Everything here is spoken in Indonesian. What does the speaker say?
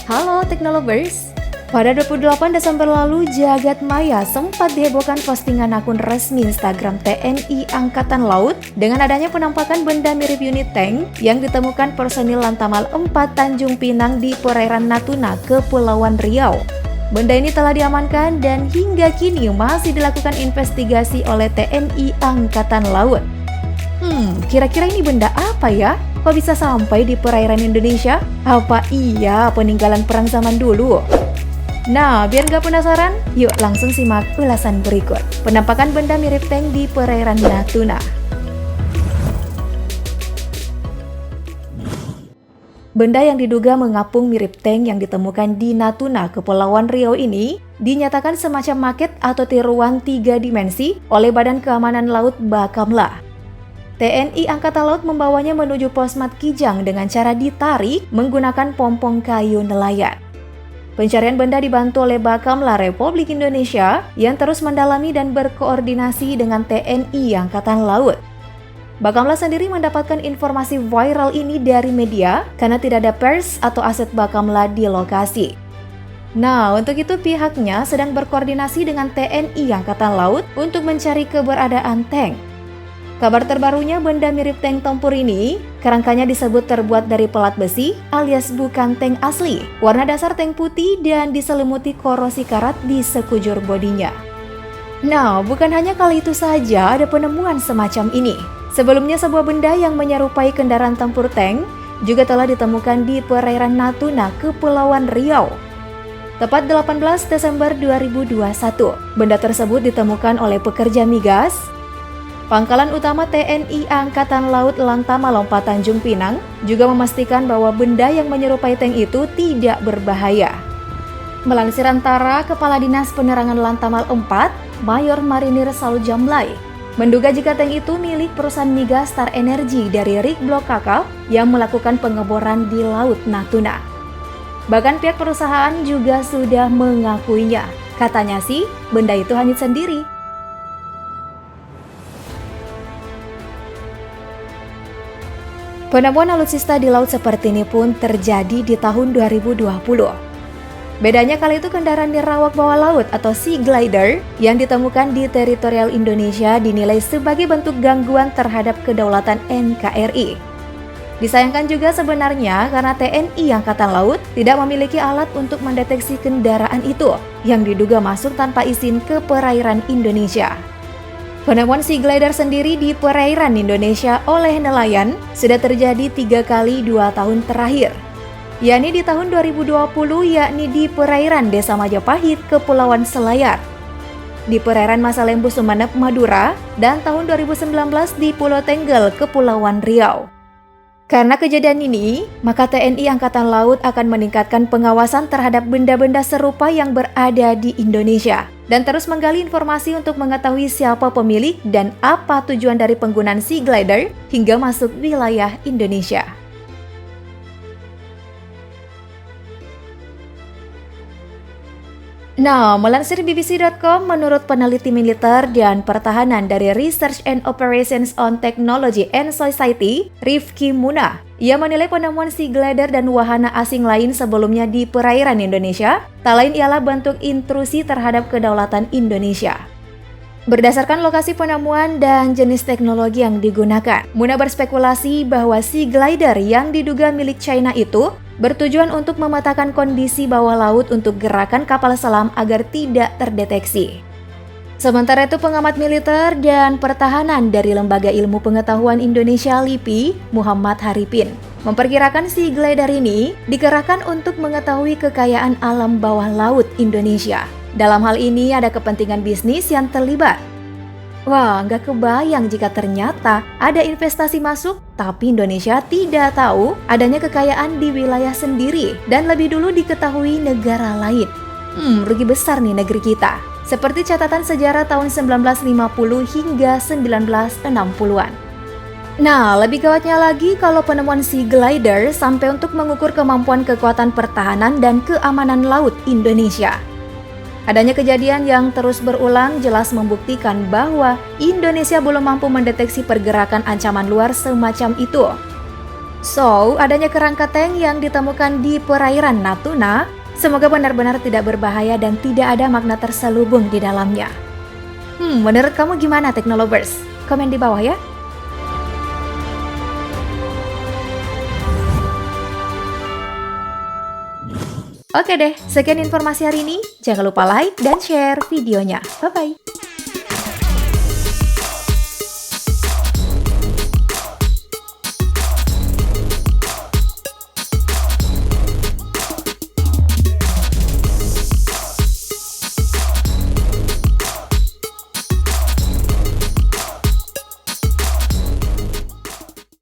Halo Teknolovers, pada 28 Desember lalu Jagat Maya sempat dihebohkan postingan akun resmi Instagram TNI Angkatan Laut dengan adanya penampakan benda mirip unit tank yang ditemukan personil Lantamal 4 Tanjung Pinang di perairan Natuna, Kepulauan Riau. Benda ini telah diamankan dan hingga kini masih dilakukan investigasi oleh TNI Angkatan Laut. Kira-kira ini benda apa ya? Kok bisa sampai di perairan Indonesia? Apa iya peninggalan perang zaman dulu? Nah, biar nggak penasaran, yuk langsung simak ulasan berikut. Penampakan benda mirip tank di perairan Natuna. Benda yang diduga mengapung mirip tank yang ditemukan di Natuna, Kepulauan Riau ini dinyatakan semacam maket atau tiruan 3 dimensi oleh Badan Keamanan Laut Bakamla. TNI Angkatan Laut membawanya menuju Posmat Kijang dengan cara ditarik menggunakan pompong kayu nelayan. Pencarian benda dibantu oleh Bakamla Republik Indonesia yang terus mendalami dan berkoordinasi dengan TNI Angkatan Laut. Bakamla sendiri mendapatkan informasi viral ini dari media karena tidak ada pers atau aset Bakamla di lokasi. Nah, untuk itu pihaknya sedang berkoordinasi dengan TNI Angkatan Laut untuk mencari keberadaan tank. Kabar terbarunya, benda mirip tank tempur ini, kerangkanya disebut terbuat dari pelat besi alias bukan tank asli. Warna dasar tank putih dan diselimuti korosi karat di sekujur bodinya. Nah, bukan hanya kali itu saja ada penemuan semacam ini. Sebelumnya sebuah benda yang menyerupai kendaraan tempur tank juga telah ditemukan di perairan Natuna, Kepulauan Riau. Tepat 18 Desember 2021, benda tersebut ditemukan oleh pekerja migas Pangkalan Utama TNI Angkatan Laut Lantamal 4 Tanjung Pinang juga memastikan bahwa benda yang menyerupai tank itu tidak berbahaya. Melansir antara Kepala Dinas Penerangan Lantamal 4, Mayor Marinir Saud Jamlai, menduga jika tank itu milik perusahaan migas Star Energy dari Rig Blok Kakap yang melakukan pengeboran di Laut Natuna. Bahkan pihak perusahaan juga sudah mengakuinya. Katanya sih, benda itu hanyut sendiri. Penemuan alutsista di laut seperti ini pun terjadi di tahun 2020. Bedanya kali itu kendaraan nirawak bawah laut atau Sea Glider yang ditemukan di teritorial Indonesia dinilai sebagai bentuk gangguan terhadap kedaulatan NKRI. Disayangkan juga sebenarnya karena TNI Angkatan Laut tidak memiliki alat untuk mendeteksi kendaraan itu yang diduga masuk tanpa izin ke perairan Indonesia. Penemuan Sea Glider sendiri di perairan Indonesia oleh nelayan sudah terjadi 3 kali 2 tahun terakhir, yakni di tahun 2020 yakni di perairan Desa Majapahit, Kepulauan Selayar, di perairan Masalembu Sumeneb, Madura, dan tahun 2019 di Pulau Tenggel, Kepulauan Riau. Karena kejadian ini, maka TNI Angkatan Laut akan meningkatkan pengawasan terhadap benda-benda serupa yang berada di Indonesia dan terus menggali informasi untuk mengetahui siapa pemilik dan apa tujuan dari penggunaan Sea Glider hingga masuk wilayah Indonesia. Nah, melansir BBC.com, menurut peneliti militer dan pertahanan dari Research and Operations on Technology and Society, Rifki Muna, ia menilai penemuan Sea Glider dan wahana asing lain sebelumnya di perairan Indonesia tak lain ialah bentuk intrusi terhadap kedaulatan Indonesia. Berdasarkan lokasi penemuan dan jenis teknologi yang digunakan, Muna berspekulasi bahwa Sea Glider yang diduga milik China itu bertujuan untuk memetakan kondisi bawah laut untuk gerakan kapal selam agar tidak terdeteksi. Sementara itu, pengamat militer dan pertahanan dari Lembaga Ilmu Pengetahuan Indonesia LIPI, Muhammad Haripin, memperkirakan Sea Glider ini dikerahkan untuk mengetahui kekayaan alam bawah laut Indonesia. Dalam hal ini ada kepentingan bisnis yang terlibat. Wah, nggak kebayang jika ternyata ada investasi masuk, tapi Indonesia tidak tahu adanya kekayaan di wilayah sendiri dan lebih dulu diketahui negara lain. Rugi besar nih negeri kita. Seperti catatan sejarah tahun 1950 hingga 1960-an. Nah, lebih gawatnya lagi kalau penemuan Sea Glider sampai untuk mengukur kemampuan kekuatan pertahanan dan keamanan laut Indonesia. Adanya kejadian yang terus berulang jelas membuktikan bahwa Indonesia belum mampu mendeteksi pergerakan ancaman luar semacam itu. So, adanya kerangka tank yang ditemukan di perairan Natuna, semoga benar-benar tidak berbahaya dan tidak ada makna terselubung di dalamnya. Menurut kamu gimana, Teknolovers? Komen di bawah ya. Oke deh, sekian informasi hari ini. Jangan lupa like dan share videonya. Bye-bye.